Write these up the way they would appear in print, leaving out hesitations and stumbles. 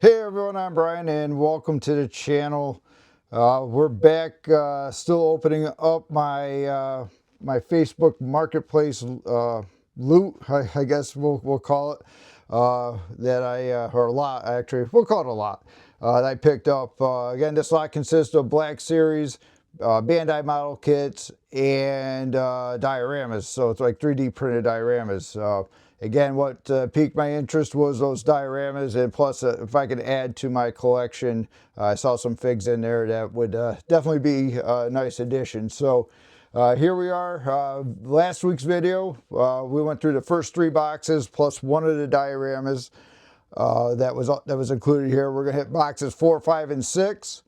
Hey everyone, I'm Brian and welcome to the channel. We're back, still opening up my my Facebook Marketplace loot, I guess we'll call it, that or a lot actually, we'll call it a lot, that I picked up. Again, this lot consists of Black Series, Bandai model kits, and dioramas, so it's like 3D printed dioramas. Again, what piqued my interest was those dioramas, and plus if I could add to my collection, I saw some figs in there that would definitely be a nice addition. So here we are. Last week's video, we went through the first 3 boxes plus one of the dioramas that was included here. We're gonna hit boxes 4, 5, and 6.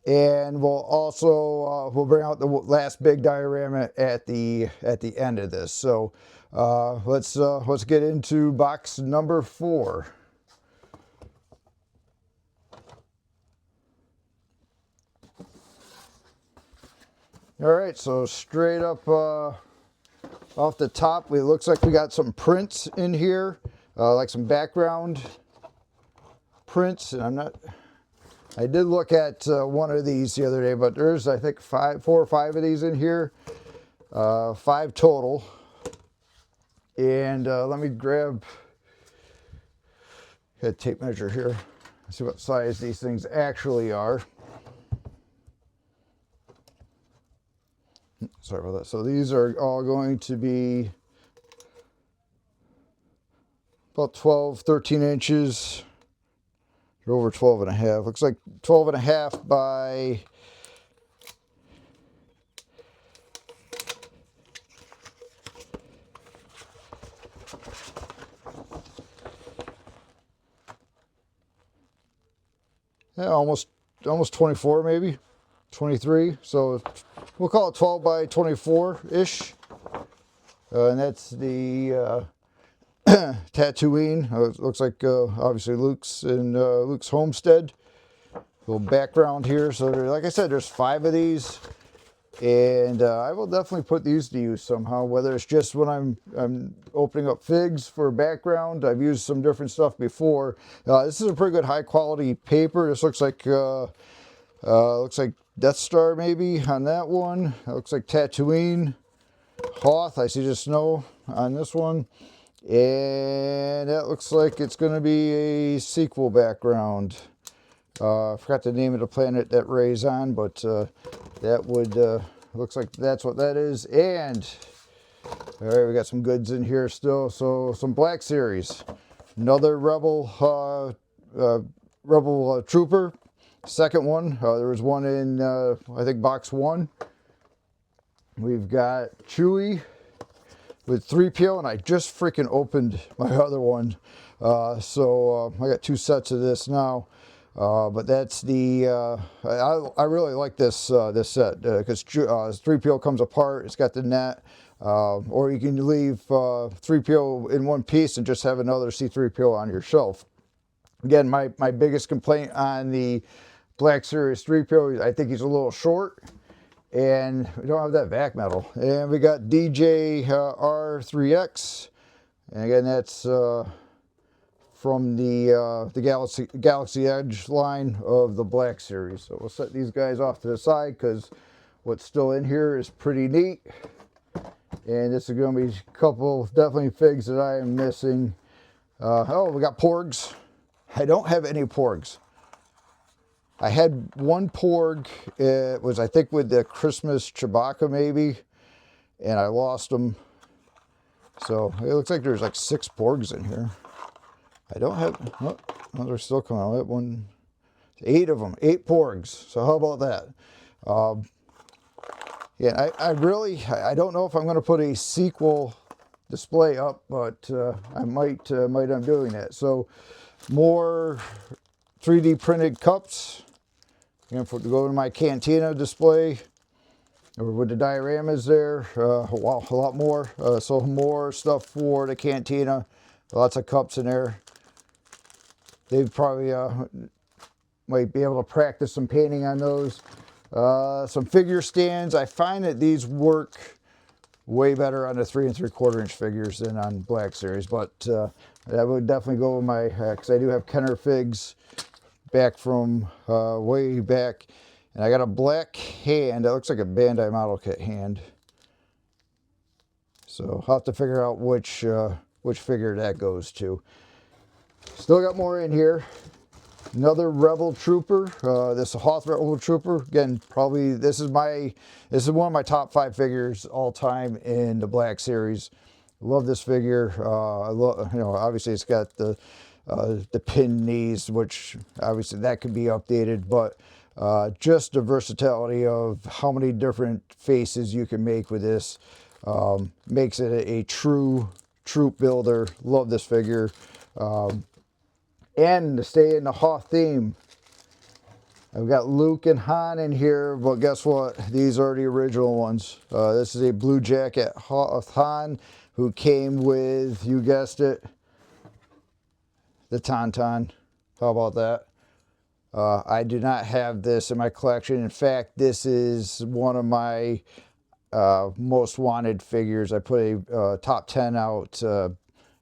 And we'll also we'll bring out the last big diorama at the end of this. So let's get into box number 4. All right, so straight up off the top, it looks like we got some prints in here, like some background prints. And I did look at one of these the other day, but there's, I think, 4 or 5 of these in here, 5 total. And let me grab a tape measure here, see what size these things actually are. Sorry about that. So these are all going to be about 12, 13 inches. They're over 12 and a half. Looks like 12 and a half by almost 24, maybe 23. So we'll call it 12 by 24 ish. And that's the Tatooine. It looks like obviously Luke's and Luke's homestead. Little background here. So like I said, there's 5 of these, and I will definitely put these to use somehow. Whether it's just when I'm opening up figs for background. I've used some different stuff before. This is a pretty good high quality paper. This looks like Death Star maybe on that one. It looks like Tatooine, Hoth. I see the snow on this one. And that looks like it's going to be a sequel background. I forgot the name of the planet that Rey's on, but that would, looks like that's what that is. And, all right, we got some goods in here still. So some Black Series. Another Rebel Trooper. Second one. There was one in, I think, box 1. We've got Chewie with 3PO, and I just freaking opened my other one. So I got 2 sets of this now. But that's the, I really like this this set, because 3PO comes apart. It's got the net, or you can leave 3PO in one piece and just have another C3PO on your shelf. Again, my biggest complaint on the Black Series 3PO, I think he's a little short, and we don't have that vac metal. And we got DJ R3X, and again, that's from the Galaxy Edge line of the Black Series. So we'll set these guys off to the side because what's still in here is pretty neat. And this is going to be a couple definitely figs that I am missing. Oh, we got Porgs. I don't have any Porgs. I had one Porg. It was, I think, with the Christmas Chewbacca maybe, and I lost them. So it looks like there's like 6 Porgs in here. I don't have, oh, they're still coming out. That one, 8 of them, 8 Porgs. So how about that? Yeah, I don't know if I'm going to put a sequel display up, but I might end up doing that. So more 3D printed cups. And to go to my cantina display, or with the dioramas there, wow, a lot more. So more stuff for the cantina. Lots of cups in there. They probably might be able to practice some painting on those. Some figure stands. I find that these work way better on the 3 3/4 inch figures than on Black Series, but that would definitely go with my, because I do have Kenner figs back from way back. And I got a black hand. That looks like a Bandai model kit hand. So I'll have to figure out which figure that goes to. Still got more in here. Another Rebel Trooper. This Hoth Rebel Trooper. Again, probably this is one of my top 5 figures all time in the Black Series. Love this figure. I love, obviously it's got the pin knees, which obviously that could be updated, but just the versatility of how many different faces you can make with this makes it a true troop builder. Love this figure. And to stay in the Hoth theme, I've got Luke and Han in here, but guess what? These are the original ones. This is a blue jacket Hoth Han who came with, you guessed it, the Tauntaun. How about that? I do not have this in my collection. In fact, this is one of my most wanted figures. I put a top 10 out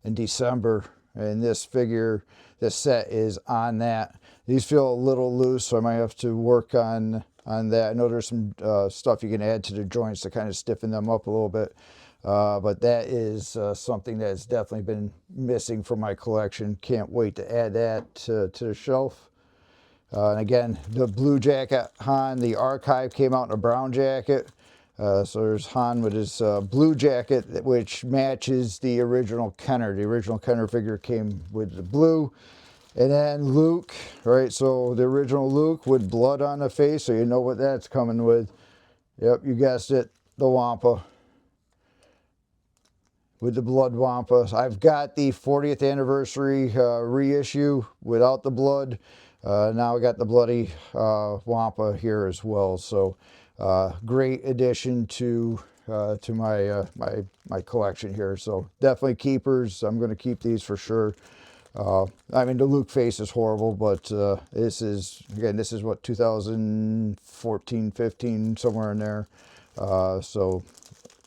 in December, and this figure, this set is on that. These feel a little loose, so I might have to work on that. I know there's some stuff you can add to the joints to kind of stiffen them up a little bit. But that is something that's definitely been missing from my collection. Can't wait to add that to the shelf. And again, the blue jacket Han, the archive came out in a brown jacket. So there's Han with his blue jacket, which matches the original Kenner. The original Kenner figure came with the blue. And then Luke, right? So the original Luke with blood on the face, so you know what that's coming with. Yep, you guessed it, the Wampa. With the blood Wampa. I've got the 40th anniversary reissue without the blood. Now I got the bloody Wampa here as well. So great addition to my my collection here. So definitely keepers. I'm going to keep these for sure. I mean, the Luke face is horrible, but this is what, 2014, 15, somewhere in there. So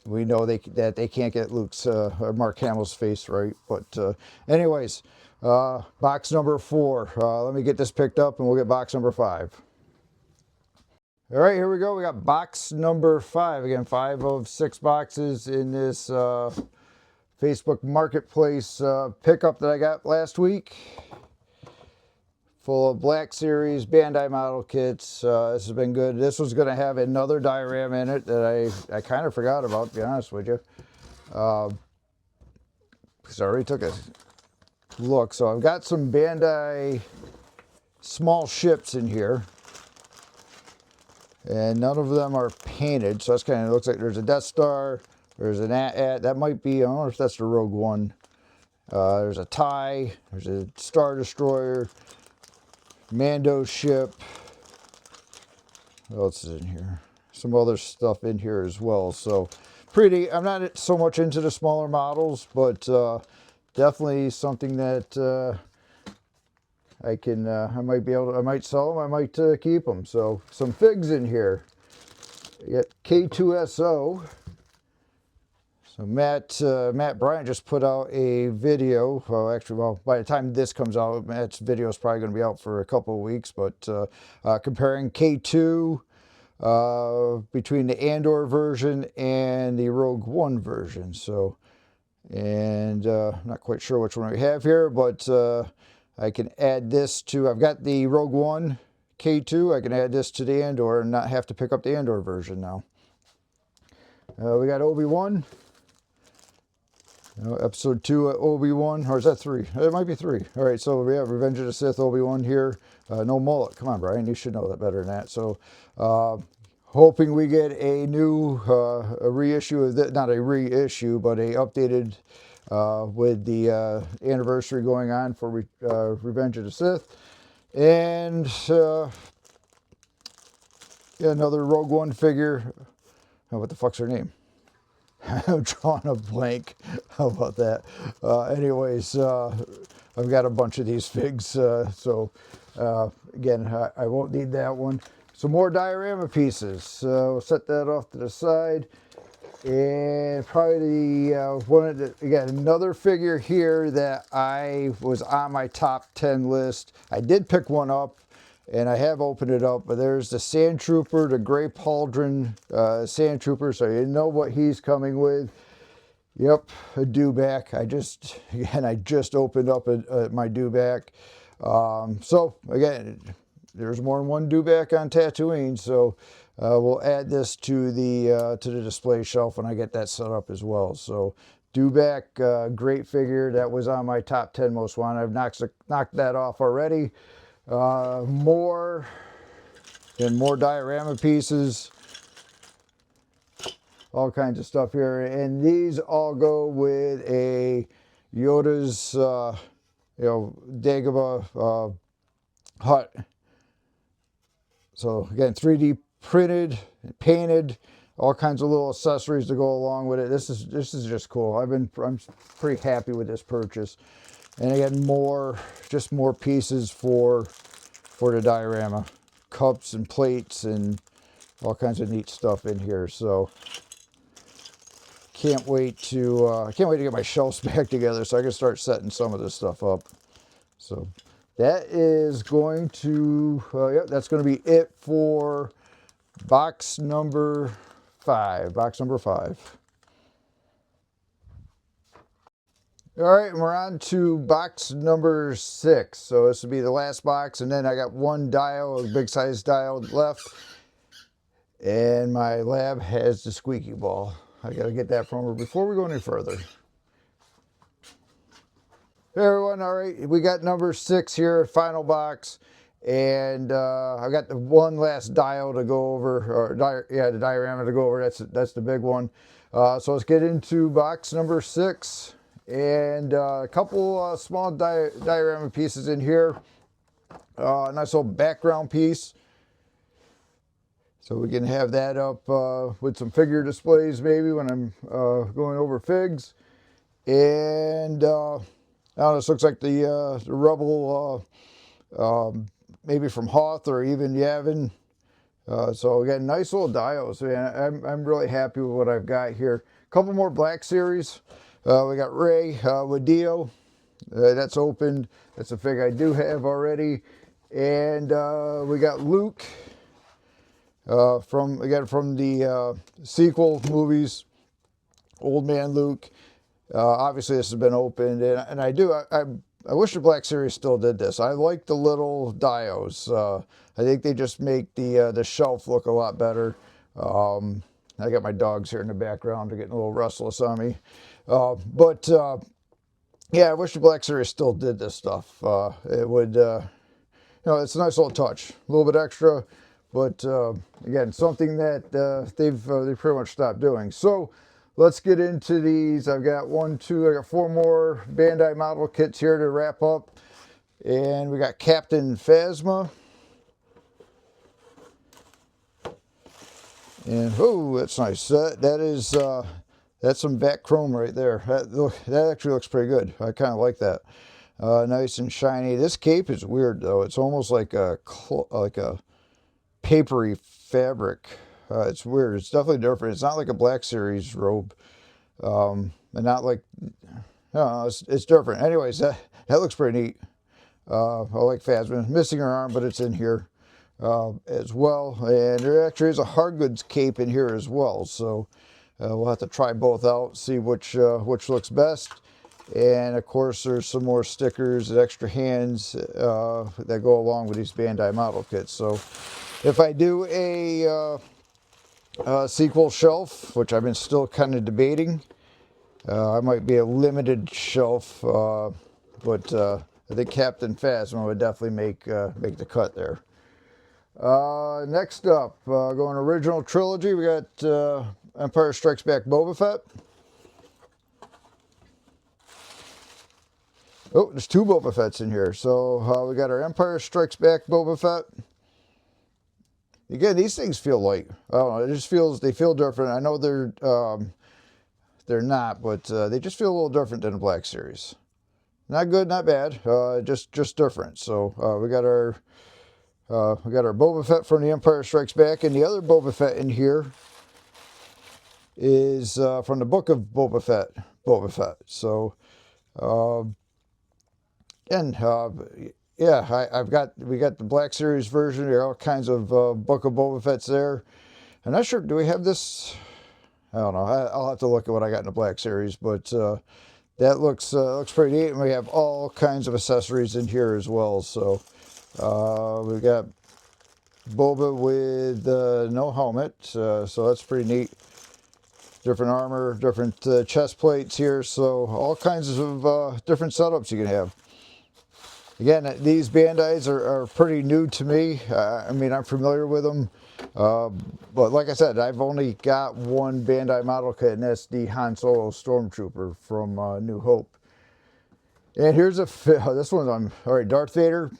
we know that they can't get Luke's or Mark Hamill's face right. But anyways, box number 4. Let me get this picked up and we'll get box number 5. All right, here we go. We got box number 5. Again, 5 of 6 boxes in this Facebook Marketplace pickup that I got last week. Full of Black Series Bandai model kits. This has been good. This was going to have another diorama in it that I kind of forgot about, to be honest with you. Because I already took a look. So I've got some Bandai small ships in here. And none of them are painted. So that's kind of, looks like there's a Death Star. There's an AT-AT. That might be, I don't know if that's the Rogue One. There's a TIE. There's a Star Destroyer. Mando ship. What else is in here? Some other stuff in here as well. So pretty. I'm not so much into the smaller models, but definitely something that I can. I might be able to. I might sell them. I might keep them. So some figs in here. You got K2SO. So Matt Bryant just put out a video. Well, actually, by the time this comes out, Matt's video is probably going to be out for a couple of weeks. But comparing K2 between the Andor version and the Rogue One version. So, and I'm not quite sure which one we have here, but I can add this to. I've got the Rogue One K2. I can add this to the Andor and not have to pick up the Andor version now. We got Obi-Wan. Episode 2 Obi-Wan, or is that 3? It might be 3. All right, so we have Revenge of the Sith Obi-Wan here. No mullet. Come on, Brian, you should know that better than that. So, hoping we get a new a reissue of that, not a reissue, but a updated with the anniversary going on for Revenge of the Sith, and another Rogue One figure. Oh, what the fuck's her name? I'm drawing a blank. How about that? Anyways, I've got a bunch of these figs, so again, I won't need that one. Some more diorama pieces. So we'll set that off to the side. And probably the one of the, again, another figure here that I was on my top 10 list. I did pick one up. And I have opened it up, but there's the Sand Trooper, the Gray Pauldron Sand Trooper, so you know what he's coming with. Yep, a dewback. I just opened up my dewback. So again, there's more than one dewback on Tatooine, so we'll add this to the display shelf when I get that set up as well. So dewback, great figure. That was on my top 10 most wanted. I've knocked that off already. More diorama pieces, all kinds of stuff here, and these all go with a Yoda's Dagobah hut. So again, 3D printed, painted, all kinds of little accessories to go along with it. This is just cool. I'm pretty happy with this purchase. And again, just more pieces for the diorama, cups and plates and all kinds of neat stuff in here. So can't wait to get my shelves back together so I can start setting some of this stuff up. So that is going to yep, that's going to be it for box number 5. Box number 5. All right, and we're on to box number 6. So this will be the last box, and then I got one dial, a big size dial left, and my lab has the squeaky ball. I got to get that from her before we go any further. Hey everyone, all right, we got number 6 here, final box, and I got the one last dial to go over, the diorama to go over. That's the big one. So let's get into box number 6. And a couple small diorama pieces in here. A nice little background piece. So we can have that up with some figure displays maybe when I'm going over figs. And I don't know, this looks like the Rebel, maybe from Hoth or even Yavin. So again, nice little dials. Man, I'm really happy with what I've got here. A couple more Black Series. We got Rey with Dio. That's opened. That's a fig I do have already. And we got Luke from the sequel movies. Old Man Luke. Obviously, this has been opened, and I wish the Black Series still did this. I like the little dios. I think they just make the shelf look a lot better. I got my dogs here in the background. They're getting a little restless on me. Yeah, I wish the Black Series still did this stuff. It would, it's a nice little touch, a little bit extra, but again, something that they've pretty much stopped doing. So let's get into these. I've got 4 more Bandai model kits here to wrap up, and we got Captain Phasma. And oh, that's nice. That's some back chrome right there. That actually looks pretty good. I kind of like that. Nice and shiny. This cape is weird though. It's almost like a papery fabric. It's weird. It's definitely different. It's not like a Black Series robe, and not like. No, it's different. Anyways, that looks pretty neat. I like Phasma. Missing her arm, but it's in here as well. And there actually is a hard goods cape in here as well. So. We'll have to try both out, see which looks best. And of course, there's some more stickers and extra hands that go along with these Bandai model kits. So if I do a sequel shelf, which I've been still kind of debating, I might be a limited shelf, but I think Captain Phasma would definitely make the cut there. Next up, going original trilogy, we got Empire Strikes Back Boba Fett. Oh, there's 2 Boba Fetts in here. So we got our Empire Strikes Back Boba Fett. Again, these things feel light. I don't know. It just they feel different. I know they're not, but they just feel a little different than the Black Series. Not good, not bad. Just different. So we got our Boba Fett from the Empire Strikes Back, and the other Boba Fett in here is from the book of Boba Fett. So, and yeah, we got the Black Series version. There are all kinds of Book of Boba Fett's there. I'm not sure. Do we have this? I don't know. I'll have to look at what I got in the Black Series, but that looks pretty neat. And we have all kinds of accessories in here as well. So we've got Boba with no helmet, so that's pretty neat. Different armor, different chest plates here, so all kinds of different setups you can have. Again, these Bandais are pretty new to me. I mean, I'm familiar with them, but like I said, I've only got one Bandai model kit, and that's the Han Solo Stormtrooper from New Hope. And here's this one's on, all right, Darth Vader.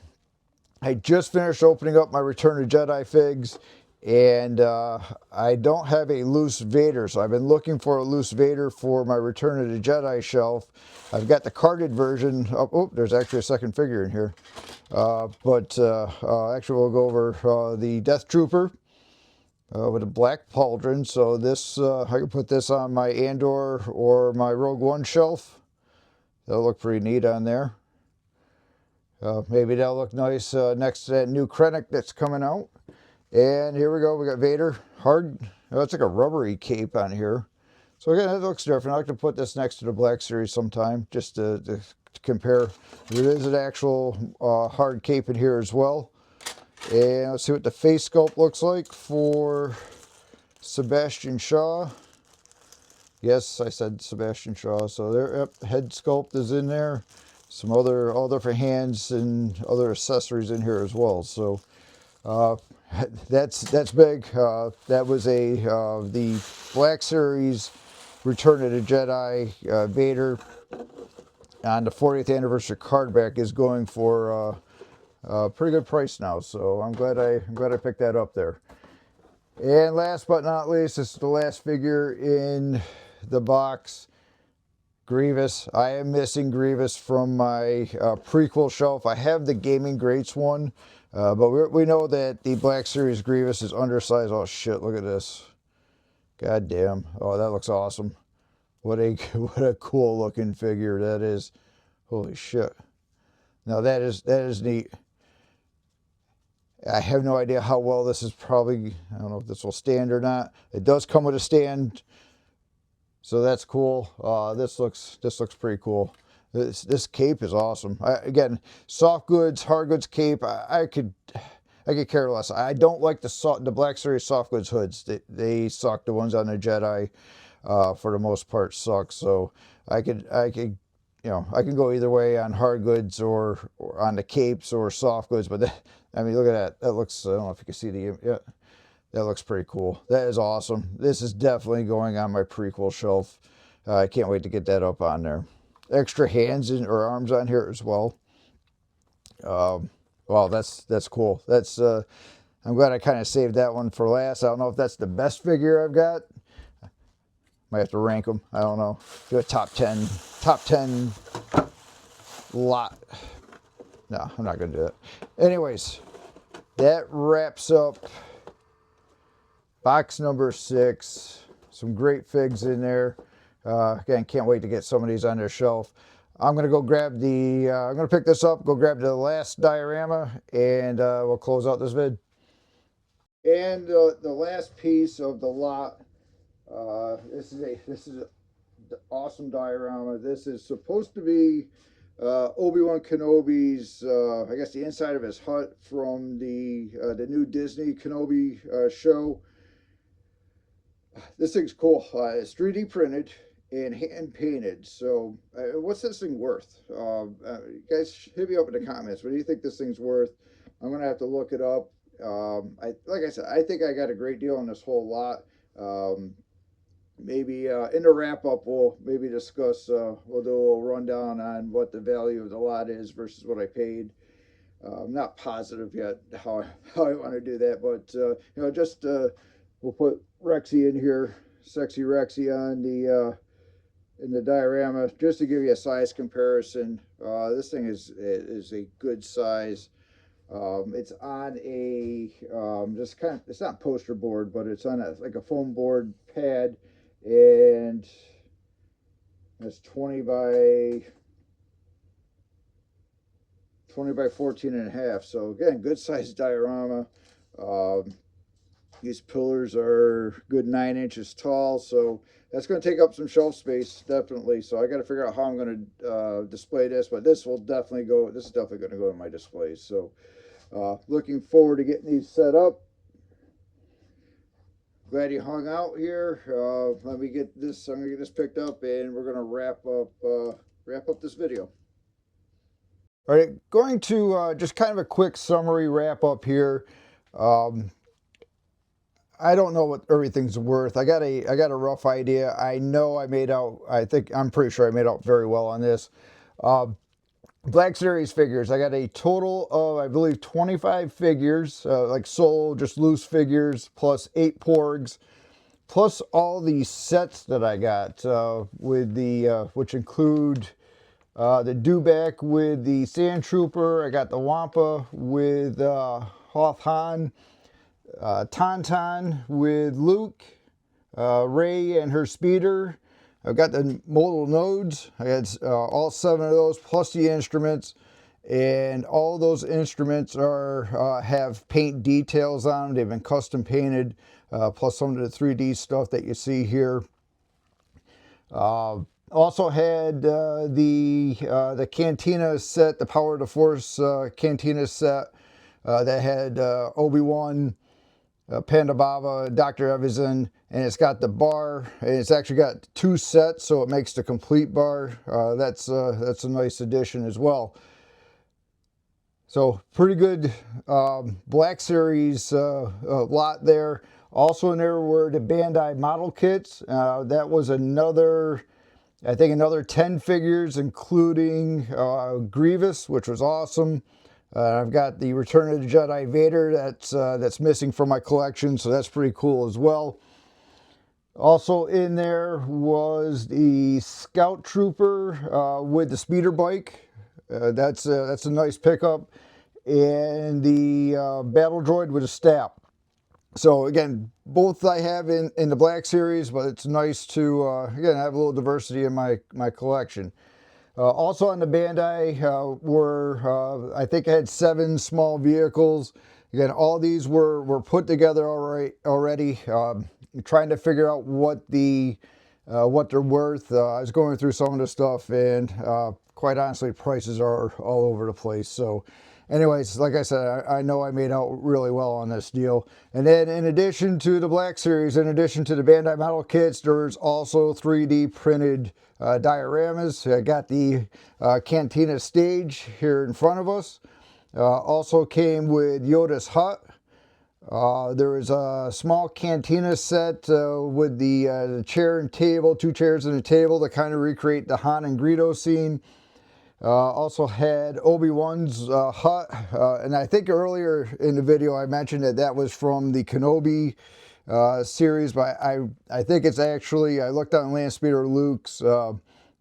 I just finished opening up my Return of Jedi figs, and I don't have a loose Vader, so I've been looking for a loose Vader for my Return of the Jedi shelf. I've got the carded version. Oh, there's actually a second figure in here. But actually, we'll go over the Death Trooper with a black pauldron. So this, I can put this on my Andor or my Rogue One shelf. That'll look pretty neat on there. Maybe that'll look nice next to that new Krennic that's coming out. And here we go. We got Vader. Hard. Oh, it's like a rubbery cape on here. So again, it looks different. I like to put this next to the Black Series sometime just to compare. There is an actual hard cape in here as well. And let's see what the face sculpt looks like for Sebastian Shaw. Yes, I said Sebastian Shaw. So there, yep, head sculpt is in there. Some other, all different hands and other accessories in here as well. So that's big. That was the Black Series Return of the Jedi Vader on the 40th anniversary card back is going for a pretty good price now. So I'm glad I picked that up there. And last but not least, this is the last figure in the box. Grievous. I am missing Grievous from my prequel shelf. I have the Gaming Greats one, but we know that the Black Series Grievous is undersized. Oh shit, look at this. God damn. Oh, that looks awesome. What a cool looking figure that is. Holy shit. Now that is neat. I have no idea how well this is probably, I don't know if this will stand or not. It does come with a stand. So that's cool. This looks pretty cool. This cape is awesome. Again, soft goods, hard goods cape. I could care less. I don't like the Black Series soft goods hoods. They suck. The ones on the Jedi, for the most part, suck. So I could I can go either way on hard goods or on the capes or soft goods. But I mean, look at that. That looks. I don't know if you can see the. Yeah. That looks pretty cool. That is awesome. This is definitely going on my prequel shelf. I can't wait to get that up on there. Extra hands or arms on here as well. Wow, that's cool. That's I'm glad I kind of saved that one for last. I don't know if that's the best figure I've got. Might have to rank them. I don't know. Do a top 10 lot. No, I'm not going to do that. Anyways, that wraps up box number 6, some great figs in there. Again, can't wait to get some of these on their shelf. I'm gonna go grab the, I'm gonna pick this up, go grab the last diorama, and we'll close out this vid. And the last piece of the lot, this is an awesome diorama. This is supposed to be Obi-Wan Kenobi's, I guess the inside of his hut from the new Disney Kenobi show. This thing's cool. It's 3D printed and hand painted. So, what's this thing worth? Guys, hit me up in the comments. What do you think this thing's worth? I'm gonna have to look it up. Like I said, I think I got a great deal on this whole lot. Maybe in the wrap up, we'll maybe discuss. We'll do a little rundown on what the value of the lot is versus what I paid. I'm not positive yet how I want to do that, but just we'll put Rexy in here, sexy Rexy on the in the diorama just to give you a size comparison. This thing is a good size. It's on a just kind of, it's not poster board, but it's on like a foam board pad, and it's 20 by 20 by 14.5. So again, good sized diorama. These pillars are good 9 inches tall, so that's going to take up some shelf space, definitely. So I got to figure out how I'm going to display this, but this will definitely go. This is definitely going to go in my displays. So looking forward to getting these set up. Glad you hung out here. Let me get this. I'm going to get this picked up, and we're going to wrap up this video. All right, going to just kind of a quick summary wrap up here. I don't know what everything's worth. I got a rough idea. I know I made out. I'm pretty sure I made out very well on this. Black Series figures. I got a total of, I believe, 25 figures, like solo, just loose figures, plus 8 porgs, plus all the sets that I got with the which include the Dewback with the Sand Trooper. I got the Wampa with Hoth Han. Tauntaun with Luke, Rey and her speeder. I've got the modal nodes. I had all 7 of those plus the instruments, and all those instruments are have paint details on them. They've been custom painted, plus some of the 3D stuff that you see here. Also had the Cantina set, the Power of the Force Cantina set that had Obi-Wan, Panda Baba, Dr. Evazan, and it's got the bar, and it's actually got 2 sets, so it makes the complete bar. That's a nice addition as well. So pretty good Black Series lot there. Also in there were the Bandai model kits. That was another, I think, another 10 figures, including Grievous, which was awesome. I've got the Return of the Jedi Vader that's missing from my collection, so that's pretty cool as well. Also in there was the Scout Trooper with the speeder bike. That's a nice pickup, and the Battle Droid with a staff. So again, both I have in the Black Series, but it's nice to again have a little diversity in my collection. Also on the Bandai were, I think I had 7 small vehicles. Again, all these were put together already. Trying to figure out what they're worth. I was going through some of the stuff, and quite honestly, prices are all over the place. So anyways, like I said, I know I made out really well on this deal. And then in addition to the Black Series, in addition to the Bandai model kits, there's also 3D printed dioramas. I got the Cantina stage here in front of us. Also came with Yoda's hut. There was a small Cantina set with the chair and table, 2 chairs and a table to kind of recreate the Han and Greedo scene. Also had Obi-Wan's hut, and I think earlier in the video I mentioned that was from the Kenobi series, but I think it's actually, I looked on Lance Speeder Luke's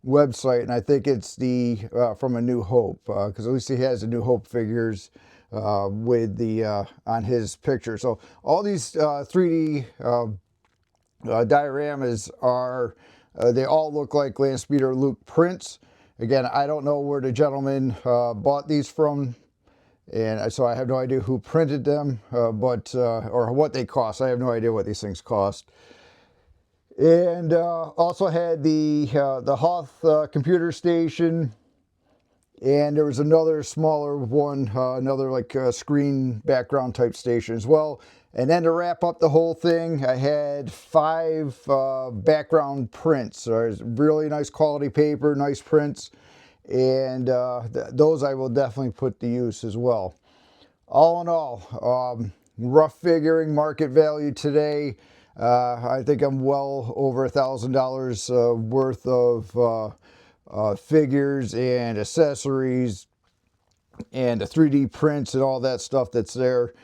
website, and I think it's the from A New Hope, because at least he has the New Hope figures with the on his picture. So all these 3D dioramas are they all look like Lance Speeder Luke prints. Again, I don't know where the gentleman bought these from, and so I have no idea who printed them, or what they cost. I have no idea what these things cost. And also had the Hoth computer station, and there was another smaller one, another like screen background type station as well. And then to wrap up the whole thing, I had 5 background prints. Really nice quality paper, nice prints, and those I will definitely put to use as well. All in all, rough figuring market value today, I think I'm well over $1,000 worth of figures and accessories and the 3D prints and all that stuff that's there.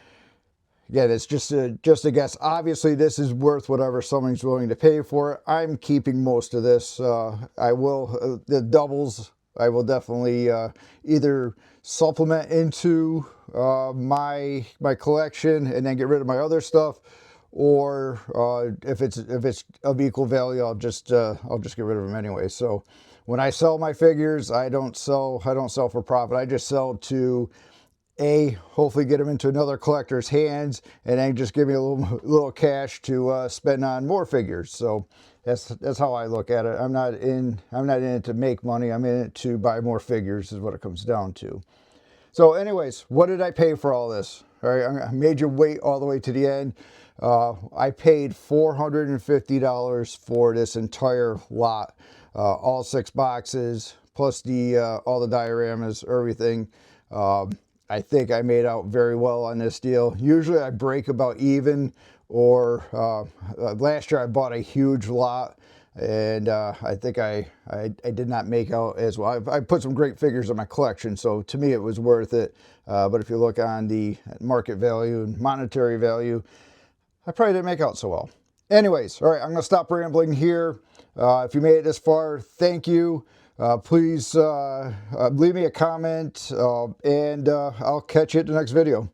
Again, it's just a guess. Obviously, this is worth whatever someone's willing to pay for it. I'm keeping most of this. I will, the doubles, I will definitely either supplement into my collection and then get rid of my other stuff, or if it's of equal value, I'll just get rid of them anyway. So when I sell my figures, I don't sell for profit. I just sell to hopefully get them into another collector's hands, and then just give me a little cash to spend on more figures. So that's how I look at it. I'm not in it to make money. I'm in it to buy more figures, is what it comes down to. So anyways, what did I pay for all this? All right, I made you wait all the way to the end. I paid $450 for this entire lot, all 6 boxes, plus all the dioramas, everything. I think I made out very well on this deal. Usually I break about even, or last year I bought a huge lot, and I think I did not make out as well. I put some great figures in my collection, so to me it was worth it. But if you look on the market value and monetary value, I probably didn't make out so well. Anyways, all right, I'm going to stop rambling here. If you made it this far, thank you. Please leave me a comment, and I'll catch you at the next video.